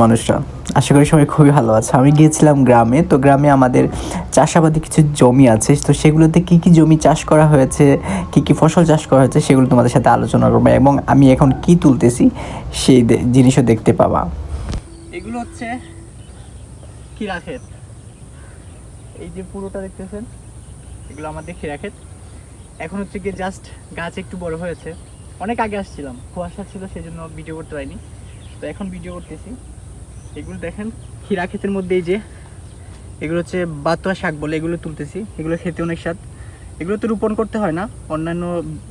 মানুষরা আশা করি সবাই খুবই ভালো আছে। আমি গিয়েছিলাম গ্রামে, তো গ্রামে আমাদের চাষাবাদী কিছু জমি আছে, তো সেগুলোতে কি কি জমি চাষ করা হয়েছে, কি কি ফসল চাষ করা হয়েছে সেগুলো তোমাদের সাথে আলোচনা করবো, এবং আমি এখন কি তুলতেছি সেই জিনিসও দেখতে পাবা। এগুলো হচ্ছে খিরা ক্ষেত, এই যে পুরোটা দেখতেছেন এগুলো আমাদের খিরা ক্ষেত। এখন হচ্ছে গিয়ে জাস্ট গাছ একটু বড় হয়েছে, অনেক আগে আসছিলাম, কুয়াশা ছিল সেজন্য ভিডিও করতে পারিনি, তো এখন ভিডিও করতেছি। এগুলো দেখেন খিরা ক্ষেতের মধ্যে এই যে এগুলো হচ্ছে বাতুয়া শাক বলে, এগুলো তুলতেছি। এগুলো খেতে অনেক স্বাদ, এগুলো তো রোপণ করতে হয় না, অন্যান্য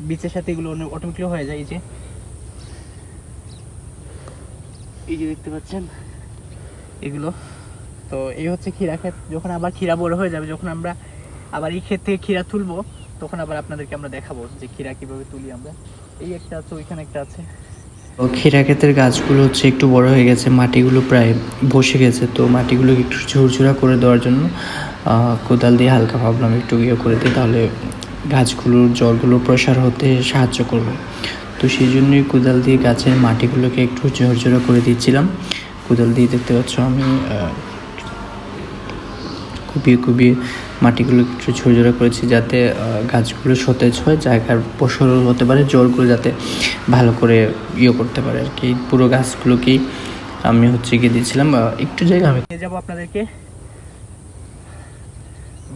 বীজের সাথে এগুলো অটোমেটিক হয়ে যায়। এই যে দেখতে পাচ্ছেন এগুলো, তো এই হচ্ছে খিরা ক্ষেত। যখন আবার খিরা বড় হয়ে যাবে, যখন আমরা আবার এই ক্ষেত থেকে খিরা তুলবো, তখন আবার আপনাদেরকে আমরা দেখাবো যে খিরা কিভাবে তুলি আমরা। এই একটা আছে, ওইখানে একটা আছে। খিরা ক্ষেতের গাছগুলো হচ্ছে একটু বড় হয়ে গেছে, মাটিগুলো প্রায় বসে গেছে, তো মাটিগুলো একটু ঝুরঝুরা করে দেওয়ার জন্য কোদাল দিয়ে হালকা ভাবলাম একটু করে দিই, তাহলে গাছগুলোর জলগুলো প্রসার হতে সাহায্য করবে। তো সেই জন্যই কোদাল দিয়ে গাছের মাটিগুলোকে একটু ঝরঝরা করে দিচ্ছিলাম। কোদাল দিয়ে দেখতে পাচ্ছ আমি কুপিয়ে মাটিগুলো একটু ঝরঝরা করেছি, যাতে গাছগুলো সতেজ হয়, জায়গার প্রসার হতে পারে, জলগুলো যাতে ভালো করে করতে পারে আর কি। পুরো গাছগুলোকেই আমি হচ্ছে গিয়ে দিয়েছিলাম। একটু জায়গা আমি নিয়ে যাবো আপনাদেরকে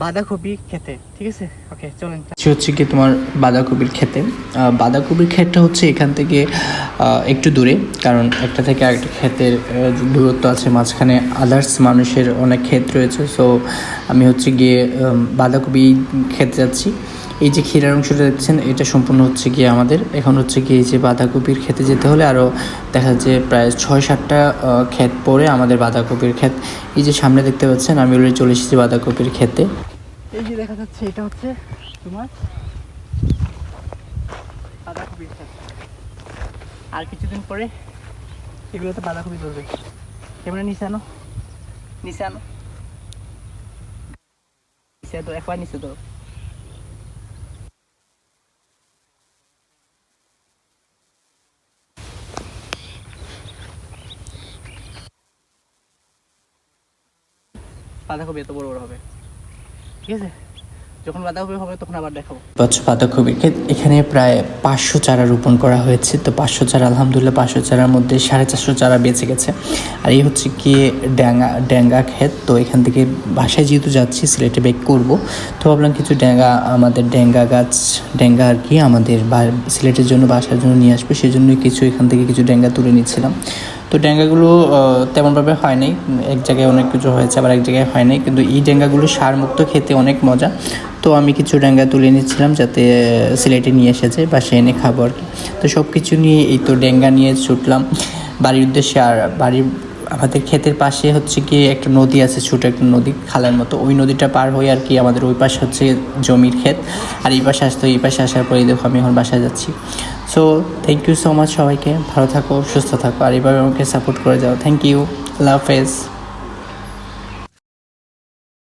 বাঁধাকপি খেতে, ঠিক আছে? ওকে চলেন। হচ্ছে কি তোমার বাঁধাকপির খেতে, বাঁধাকপির ক্ষেতটা হচ্ছে এখান থেকে একটু দূরে, কারণ একটা থেকে আরেকটা ক্ষেতের দূরত্ব আছে, মাঝখানে আদার্স মানুষের অনেক ক্ষেত রয়েছে। সো আমি হচ্ছে গিয়ে বাঁধাকপি খেতে যাচ্ছি। এই যে ক্ষীরার অংশটা দেখছেন, এটা সম্পূর্ণ হচ্ছে গিয়ে আমাদের। এখন হচ্ছে গিয়ে এই যে বাঁধাকপির খেতে যেতে হলে আরও দেখা যাচ্ছে প্রায় 6-7টা ক্ষেত পরে আমাদের বাঁধাকপির ক্ষেত। এই যে সামনে দেখতে পাচ্ছেন, আমি অলরেডি চলে এসেছি বাঁধাকপির খেতে। এই যে দেখা যাচ্ছে এটা হচ্ছে তোমার বাঁধাকপির ক্ষেত, আর কিছুদিন পরে এগুলোতে বাঁধাকপি ধরবে। ক্যামেরা নিচে আনো, নিচে তো একবার নিচে তো। বাঁধাকপি এত বড় বড় হবে, ঠিক আছে? যখন বাঁধাকপি হবে তখন আবার দেখাবো। বাঁধাকপির ক্ষেত, এখানে প্রায় 500 চারা রোপণ করা হয়েছে। তো 500 চারা, আলহামদুলিল্লাহ 500 চারার মধ্যে 450 চারা বেঁচে গেছে। আর এই হচ্ছে কি ড্যাঙ্গা ক্ষেত। তো এখান থেকে বাসায় যেহেতু যাচ্ছি, সিলেটে ব্যাক করব, তো ভাবলাম কিছু আমাদের ড্যাঙ্গা গাছ, ড্যাঙ্গা আর কি আমাদের সিলেটের জন্য বাসার জন্য নিয়ে আসবো, সেই জন্যই কিছু এখান থেকে কিছু ড্যাঙ্গা তুলে নিচ্ছিলাম। তো ড্যাঙ্গাগুলো তেমনভাবে হয় নাই, এক জায়গায় অনেক কিছু হয়েছে, আবার এক জায়গায় হয় নাই, কিন্তু এই ড্যাঙ্গাগুলো সারমুক্ত খেতে অনেক মজা। তো আমি কিছু ড্যাঙ্গা তুলে নিচ্ছিলাম, যাতে সিলেটে নিয়ে এসেছে বাসায় এনে খাবো আর কি। তো সব কিছু নিয়ে এই তো ড্যাঙ্গা নিয়ে ছুটলাম বাড়ির উদ্দেশ্যে। আর আমাদের ক্ষেতের পাশে হচ্ছে কি একটা নদী আছে, ছোটো একটা নদী, খালের মতো। ওই নদীটা পার হয়ে আর কি আমাদের ওই পাশে হচ্ছে জমির ক্ষেত, আর এই পাশে আসতো। এই পাশে আসার পরেই দেখো আমি এখন বাসায় যাচ্ছি। So thank you so much সবাইকে, ভালো থাকো, সুস্থ থাকো, আর এইভাবে আমাকে সাপোর্ট করে যাও। থ্যাংক ইউ, আল্লাহ হাফেজ।